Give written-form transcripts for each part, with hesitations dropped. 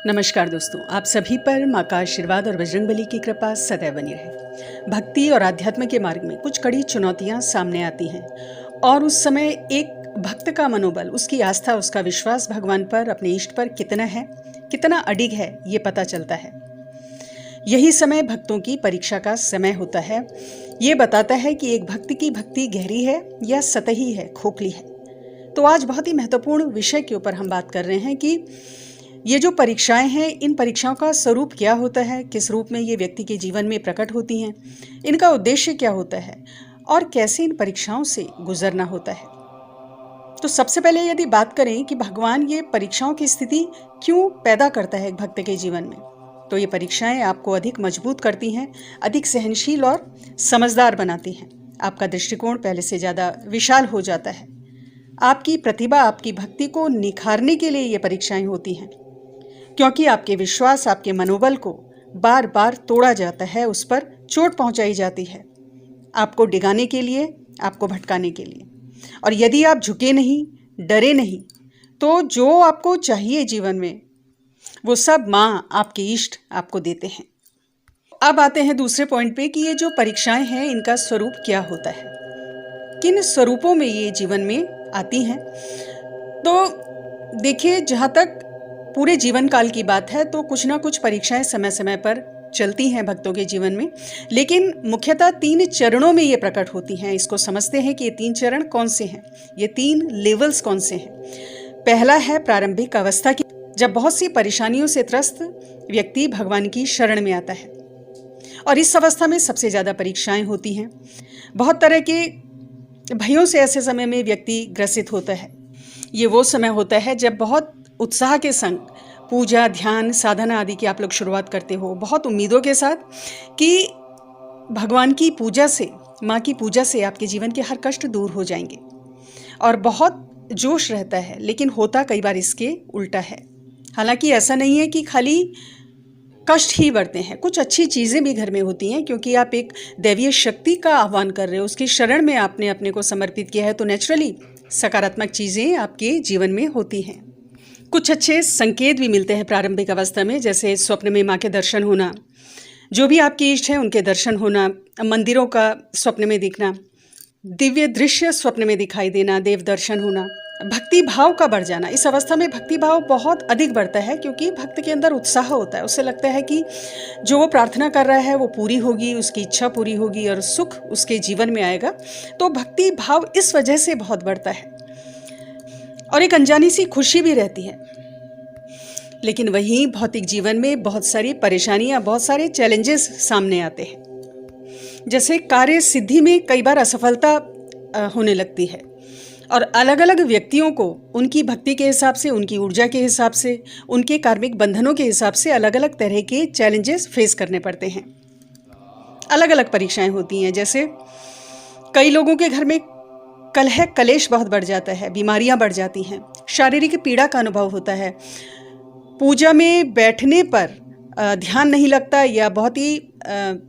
नमस्कार दोस्तों, आप सभी पर माँ का आशीर्वाद और बजरंगबली की कृपा सदैव बनी रहे। भक्ति और आध्यात्म के मार्ग में कुछ कड़ी चुनौतियाँ सामने आती हैं और उस समय एक भक्त का मनोबल, उसकी आस्था, उसका विश्वास भगवान पर, अपने इष्ट पर कितना है, कितना अडिग है, ये पता चलता है। यही समय भक्तों की परीक्षा का समय होता है। ये बताता है कि एक भक्त की भक्ति गहरी है या सतही है, खोखली है। तो आज बहुत ही महत्वपूर्ण विषय के ऊपर हम बात कर रहे हैं कि ये जो परीक्षाएं हैं, इन परीक्षाओं का स्वरूप क्या होता है, किस रूप में ये व्यक्ति के जीवन में प्रकट होती हैं, इनका उद्देश्य क्या होता है और कैसे इन परीक्षाओं से गुजरना होता है। तो सबसे पहले यदि बात करें कि भगवान ये परीक्षाओं की स्थिति क्यों पैदा करता है एक भक्त के जीवन में, तो ये परीक्षाएं आपको अधिक मजबूत करती हैं, अधिक सहनशील और समझदार बनाती हैं। आपका दृष्टिकोण पहले से ज़्यादा विशाल हो जाता है। आपकी प्रतिभा, आपकी भक्ति को निखारने के लिए ये परीक्षाएं होती हैं, क्योंकि आपके विश्वास, आपके मनोबल को बार बार तोड़ा जाता है, उस पर चोट पहुंचाई जाती है, आपको डिगाने के लिए, आपको भटकाने के लिए। और यदि आप झुके नहीं, डरे नहीं, तो जो आपको चाहिए जीवन में, वो सब माँ, आपके इष्ट आपको देते हैं। अब आते हैं दूसरे पॉइंट पे कि ये जो परीक्षाएं हैं, इनका स्वरूप क्या होता है, किन स्वरूपों में ये जीवन में आती हैं। तो देखिए, जहाँ तक पूरे जीवन काल की बात है तो कुछ ना कुछ परीक्षाएं समय समय पर चलती हैं भक्तों के जीवन में, लेकिन मुख्यतः 3 चरणों में ये प्रकट होती हैं। इसको समझते हैं कि ये 3 चरण कौन से हैं, ये 3 लेवल्स कौन से हैं। पहला है प्रारंभिक अवस्था की, जब बहुत सी परेशानियों से त्रस्त व्यक्ति भगवान की शरण में आता है, और इस अवस्था में सबसे ज़्यादा परीक्षाएं होती हैं। बहुत तरह के भयों से ऐसे समय में व्यक्ति ग्रसित होता है। ये वो समय होता है जब बहुत उत्साह के संग पूजा, ध्यान, साधना आदि की आप लोग शुरुआत करते हो, बहुत उम्मीदों के साथ कि भगवान की पूजा से, माँ की पूजा से आपके जीवन के हर कष्ट दूर हो जाएंगे, और बहुत जोश रहता है। लेकिन होता कई बार इसके उल्टा है। हालांकि ऐसा नहीं है कि खाली कष्ट ही बढ़ते हैं, कुछ अच्छी चीज़ें भी घर में होती हैं, क्योंकि आप एक दैवीय शक्ति का आह्वान कर रहे हो, उसकी शरण में आपने अपने को समर्पित किया है, तो नेचुरली सकारात्मक चीज़ें आपके जीवन में होती हैं। कुछ अच्छे संकेत भी मिलते हैं प्रारंभिक अवस्था में, जैसे स्वप्न में माँ के दर्शन होना, जो भी आपकी इष्ट है उनके दर्शन होना, मंदिरों का स्वप्न में दिखना, दिव्य दृश्य स्वप्न में दिखाई देना, देव दर्शन होना, भक्ति भाव का बढ़ जाना। इस अवस्था में भक्ति भाव बहुत अधिक बढ़ता है, क्योंकि भक्त के अंदर उत्साह होता है। उसे लगता है कि जो वो प्रार्थना कर रहा है वो पूरी होगी, उसकी इच्छा पूरी होगी और सुख उसके जीवन में आएगा। तो भक्ति भाव इस वजह से बहुत बढ़ता है, और एक अनजानी सी खुशी भी रहती है। लेकिन वहीं भौतिक जीवन में बहुत सारी परेशानियां, बहुत सारे चैलेंजेस सामने आते हैं। जैसे कार्य सिद्धि में कई बार असफलता होने लगती है, और अलग अलग व्यक्तियों को उनकी भक्ति के हिसाब से, उनकी ऊर्जा के हिसाब से, उनके कार्मिक बंधनों के हिसाब से अलग अलग तरह के चैलेंजेस फेस करने पड़ते हैं। अलग अलग परीक्षाएं होती हैं। जैसे कई लोगों के घर में कलह कलेश बहुत बढ़ जाता है, बीमारियां बढ़ जाती हैं, शारीरिक पीड़ा का अनुभव होता है, पूजा में बैठने पर ध्यान नहीं लगता, या बहुत ही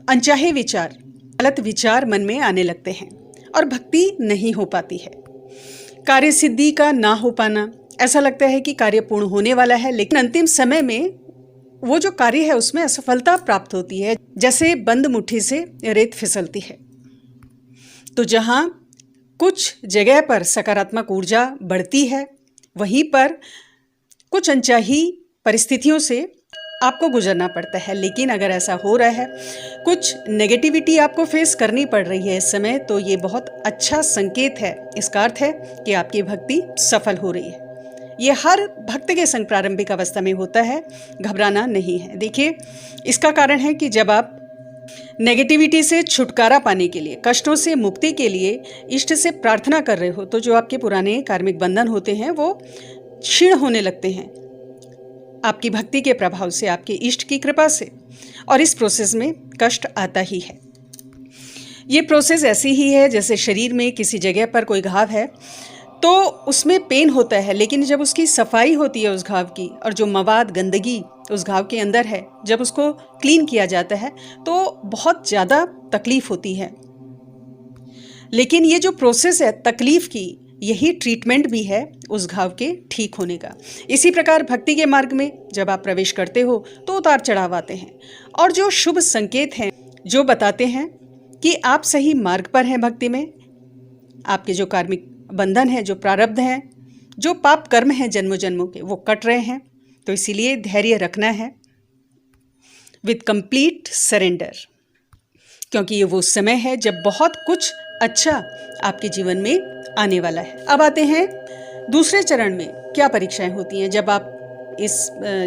अनचाहे विचार, गलत विचार मन में आने लगते हैं, और भक्ति नहीं हो पाती है। कार्य सिद्धि का ना हो पाना, ऐसा लगता है कि कार्य पूर्ण होने वाला है, लेकिन अंतिम समय में वो जो कार्य है उसमें असफलता प्राप्त होती है, जैसे बंद मुट्ठी से रेत फिसलती है। तो जहाँ कुछ जगह पर सकारात्मक ऊर्जा बढ़ती है, वहीं पर कुछ अनचाही परिस्थितियों से आपको गुजरना पड़ता है। लेकिन अगर ऐसा हो रहा है, कुछ नेगेटिविटी आपको फेस करनी पड़ रही है इस समय, तो ये बहुत अच्छा संकेत है। इसका अर्थ है कि आपकी भक्ति सफल हो रही है। ये हर भक्त के संग प्रारंभिक अवस्था में होता है, घबराना नहीं है। देखिए, इसका कारण है कि जब आप नेगेटिविटी से छुटकारा पाने के लिए, कष्टों से मुक्ति के लिए इष्ट से प्रार्थना कर रहे हो, तो जो आपके पुराने कार्मिक बंधन होते हैं वो क्षीण होने लगते हैं आपकी भक्ति के प्रभाव से, आपके इष्ट की कृपा से। और इस प्रोसेस में कष्ट आता ही है। ये प्रोसेस ऐसी ही है जैसे शरीर में किसी जगह पर कोई घाव है तो उसमें पेन होता है, लेकिन जब उसकी सफाई होती है उस घाव की, और जो मवाद, गंदगी उस घाव के अंदर है, जब उसको क्लीन किया जाता है तो बहुत ज़्यादा तकलीफ होती है। लेकिन ये जो प्रोसेस है तकलीफ की, यही ट्रीटमेंट भी है उस घाव के ठीक होने का। इसी प्रकार भक्ति के मार्ग में जब आप प्रवेश करते हो तो उतार चढ़ाव आते हैं, और जो शुभ संकेत हैं जो बताते हैं कि आप सही मार्ग पर हैं भक्ति में, आपके जो कार्मिक बंधन है, जो प्रारब्ध हैं, जो पाप कर्म हैं जन्मों जन्मों के, वो कट रहे हैं। तो इसीलिए धैर्य रखना है विद कंप्लीट सरेंडर, क्योंकि ये वो समय है जब बहुत कुछ अच्छा आपके जीवन में आने वाला है। अब आते हैं दूसरे चरण में क्या परीक्षाएं होती हैं। जब आप इस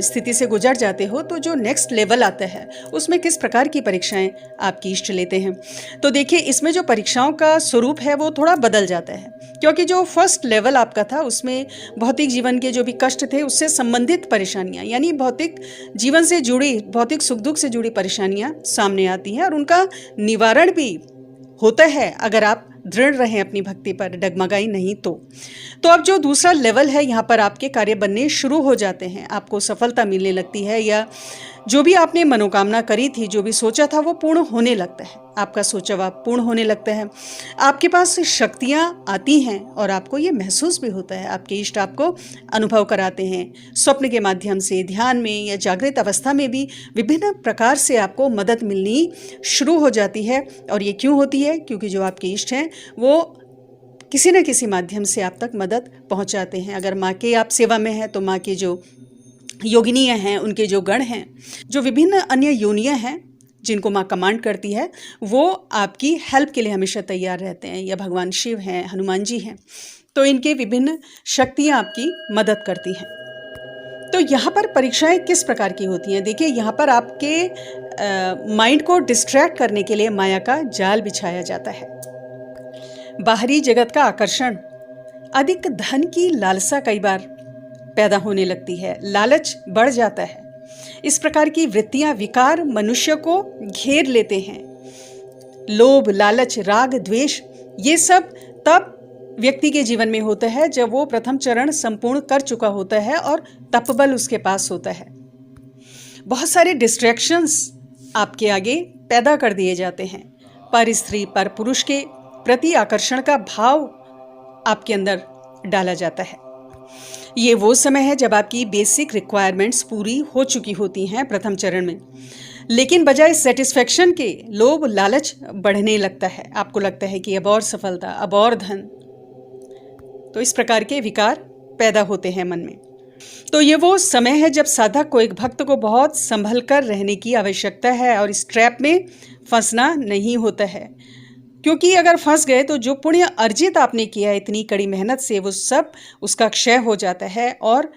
स्थिति से गुजर जाते हो तो जो नेक्स्ट लेवल आता है उसमें किस प्रकार की परीक्षाएं आपकी इष्ट लेते हैं। तो देखिए, इसमें जो परीक्षाओं का स्वरूप है वो थोड़ा बदल जाता है, क्योंकि जो फर्स्ट लेवल आपका था उसमें भौतिक जीवन के जो भी कष्ट थे उससे संबंधित परेशानियां, यानी भौतिक जीवन से जुड़ी, भौतिक सुख दुख से जुड़ी परेशानियां सामने आती हैं, और उनका निवारण भी होता है अगर आप दृढ़ रहें अपनी भक्ति पर, डगमगाई नहीं तो अब जो दूसरा लेवल है, यहाँ पर आपके कार्य बनने शुरू हो जाते हैं, आपको सफलता मिलने लगती है, या जो भी आपने मनोकामना करी थी, जो भी सोचा था वो पूर्ण होने लगता है, आपका सोचा हुआ पूर्ण होने लगता है। आपके पास शक्तियाँ आती हैं और आपको ये महसूस भी होता है, आपके इष्ट आपको अनुभव कराते हैं स्वप्न के माध्यम से, ध्यान में या जागृत अवस्था में भी विभिन्न प्रकार से आपको मदद मिलनी शुरू हो जाती है। और ये क्यों होती है? क्योंकि जो आपके इष्ट हैं वो किसी न किसी माध्यम से आप तक मदद पहुंचाते हैं। अगर माँ के आप सेवा में हैं तो माँ के जो योगिनियाँ हैं, उनके जो गण हैं, जो विभिन्न अन्य योनियाँ हैं जिनको माँ कमांड करती है, वो आपकी हेल्प के लिए हमेशा तैयार रहते हैं, या भगवान शिव हैं, हनुमान जी हैं, तो इनके विभिन्न शक्तियाँ आपकी मदद करती हैं। तो यहाँ पर परीक्षाएं किस प्रकार की होती हैं? देखिए, यहाँ पर आपके माइंड को डिस्ट्रैक्ट करने के लिए माया का जाल बिछाया जाता है। बाहरी जगत का आकर्षण, अधिक धन की लालसा कई बार पैदा होने लगती है, लालच बढ़ जाता है। इस प्रकार की वृत्तियां, विकार मनुष्य को घेर लेते हैं। लोभ, लालच, राग, द्वेष, ये सब तब व्यक्ति के जीवन में होता है जब वो प्रथम चरण संपूर्ण कर चुका होता है और तपबल उसके पास होता है। बहुत सारे डिस्ट्रैक्शंस आपके आगे पैदा कर दिए जाते हैं। पर स्त्री, पर पुरुष के प्रति आकर्षण का भाव आपके अंदर डाला जाता है। ये वो समय है जब आपकी बेसिक रिक्वायरमेंट्स पूरी हो चुकी होती हैं प्रथम चरण में, लेकिन बजाय सेटिस्फेक्शन के लोभ, लालच बढ़ने लगता है। आपको लगता है कि अब और सफलता, अब और धन, तो इस प्रकार के विकार पैदा होते हैं मन में। तो ये वो समय है जब साधक को, एक भक्त को बहुत संभल कर रहने की आवश्यकता है और इस ट्रैप में फंसना नहीं होता है, क्योंकि अगर फंस गए तो जो पुण्य अर्जित आपने किया है इतनी कड़ी मेहनत से, वो सब उसका क्षय हो जाता है और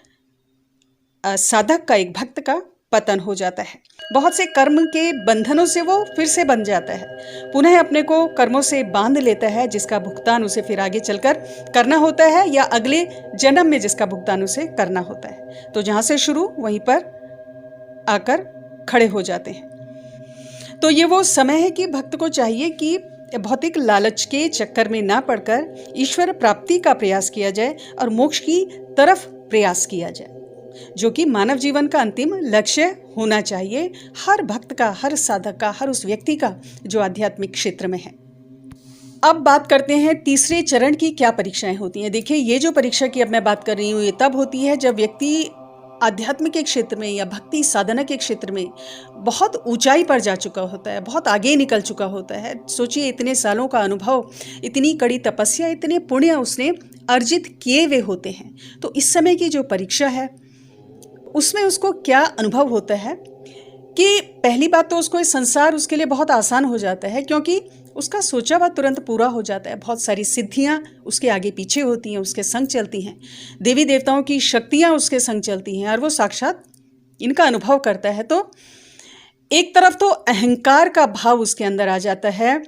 साधक का, एक भक्त का पतन हो जाता है। बहुत से कर्म के बंधनों से वो फिर से बंध जाता है, पुनः अपने को कर्मों से बांध लेता है, जिसका भुगतान उसे फिर आगे चलकर करना होता है, या अगले जन्म में जिसका भुगतान उसे करना होता है। तो जहाँ से शुरू वहीं पर आकर खड़े हो जाते हैं। तो ये वो समय है कि भक्त को चाहिए कि भौतिक लालच के चक्कर में ना पड़कर ईश्वर प्राप्ति का प्रयास किया जाए और मोक्ष की तरफ प्रयास किया जाए, जो कि मानव जीवन का अंतिम लक्ष्य होना चाहिए, हर भक्त का, हर साधक का, हर उस व्यक्ति का जो आध्यात्मिक क्षेत्र में है। अब बात करते हैं तीसरे चरण की क्या परीक्षाएं होती हैं। देखिए, ये जो परीक्षा की अब मैं बात कर रही हूँ, ये तब होती है जब व्यक्ति आध्यात्म के क्षेत्र में या भक्ति साधना के क्षेत्र में बहुत ऊंचाई पर जा चुका होता है, बहुत आगे निकल चुका होता है। सोचिए, इतने सालों का अनुभव, इतनी कड़ी तपस्या, इतने पुण्य उसने अर्जित किए हुए होते हैं। तो इस समय की जो परीक्षा है उसमें उसको क्या अनुभव होता है कि पहली बात तो उसको इस संसार उसके लिए बहुत आसान हो जाता है, क्योंकि उसका सोचा हुआ तुरंत पूरा हो जाता है। बहुत सारी सिद्धियां उसके आगे पीछे होती हैं, उसके संग चलती हैं, देवी देवताओं की शक्तियां उसके संग चलती हैं और वो साक्षात इनका अनुभव करता है। तो एक तरफ तो अहंकार का भाव उसके अंदर आ जाता है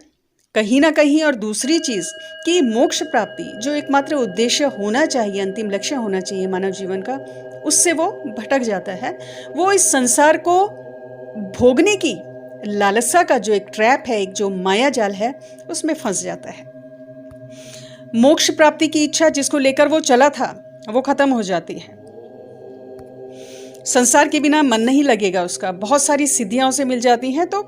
कहीं ना कहीं, और दूसरी चीज़ कि मोक्ष प्राप्ति जो एकमात्र उद्देश्य होना चाहिए, अंतिम लक्ष्य होना चाहिए मानव जीवन का, उससे वो भटक जाता है। वो इस संसार को भोगने की लालसा का जो एक ट्रैप है, एक जो माया जाल है, उसमें फंस जाता है। मोक्ष प्राप्ति की इच्छा जिसको लेकर वो चला था वो खत्म हो जाती है। संसार के बिना मन नहीं लगेगा उसका, बहुत सारी सिद्धियां उसे मिल जाती हैं। तो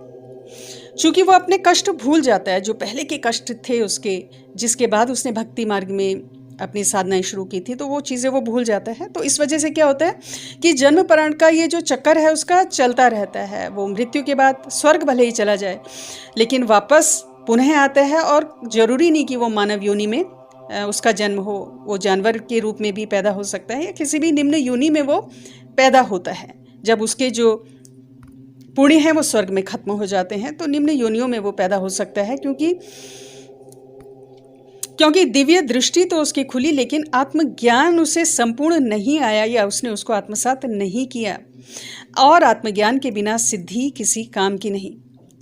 चूंकि वो अपने कष्ट भूल जाता है, जो पहले के कष्ट थे उसके, जिसके बाद उसने भक्ति मार्ग में अपनी साधनाएं शुरू की थी, तो वो चीज़ें वो भूल जाता है। तो इस वजह से क्या होता है कि जन्म मरण का ये जो चक्कर है उसका चलता रहता है। वो मृत्यु के बाद स्वर्ग भले ही चला जाए, लेकिन वापस पुनः आता है, और ज़रूरी नहीं कि वो मानव योनि में उसका जन्म हो। वो जानवर के रूप में भी पैदा हो सकता है, या किसी भी निम्न योनि में वो पैदा होता है। जब उसके जो पुण्य हैं वो स्वर्ग में खत्म हो जाते हैं, तो निम्न योनियों में वो पैदा हो सकता है, क्योंकि दिव्य दृष्टि तो उसकी खुली, लेकिन आत्मज्ञान उसे संपूर्ण नहीं आया, या उसने उसको आत्मसात नहीं किया। और आत्मज्ञान के बिना सिद्धि किसी काम की नहीं।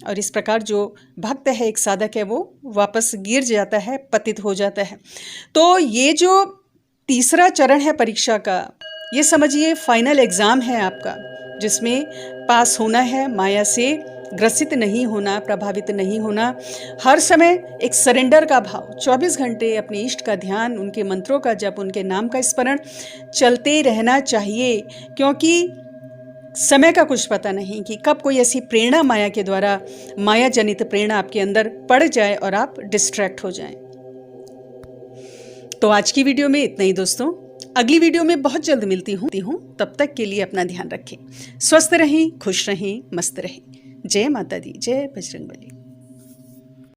और इस प्रकार जो भक्त है, एक साधक है, वो वापस गिर जाता है, पतित हो जाता है। तो ये जो तीसरा चरण है परीक्षा का, ये समझिए फाइनल एग्ज़ाम है आपका, जिसमें पास होना है, माया से ग्रसित नहीं होना, प्रभावित नहीं होना, हर समय एक सरेंडर का भाव, 24 घंटे अपने इष्ट का ध्यान, उनके मंत्रों का जप, उनके नाम का स्मरण चलते रहना चाहिए। क्योंकि समय का कुछ पता नहीं कि कब कोई ऐसी प्रेरणा माया के द्वारा, माया जनित प्रेरणा आपके अंदर पड़ जाए और आप डिस्ट्रैक्ट हो जाएं। तो आज की वीडियो में इतना ही दोस्तों। अगली वीडियो में बहुत जल्द मिलती हूँ। तब तक के लिए अपना ध्यान रखें, स्वस्थ रहें, खुश रहें, मस्त रहें। जय माता दी, जय बजरंगबली।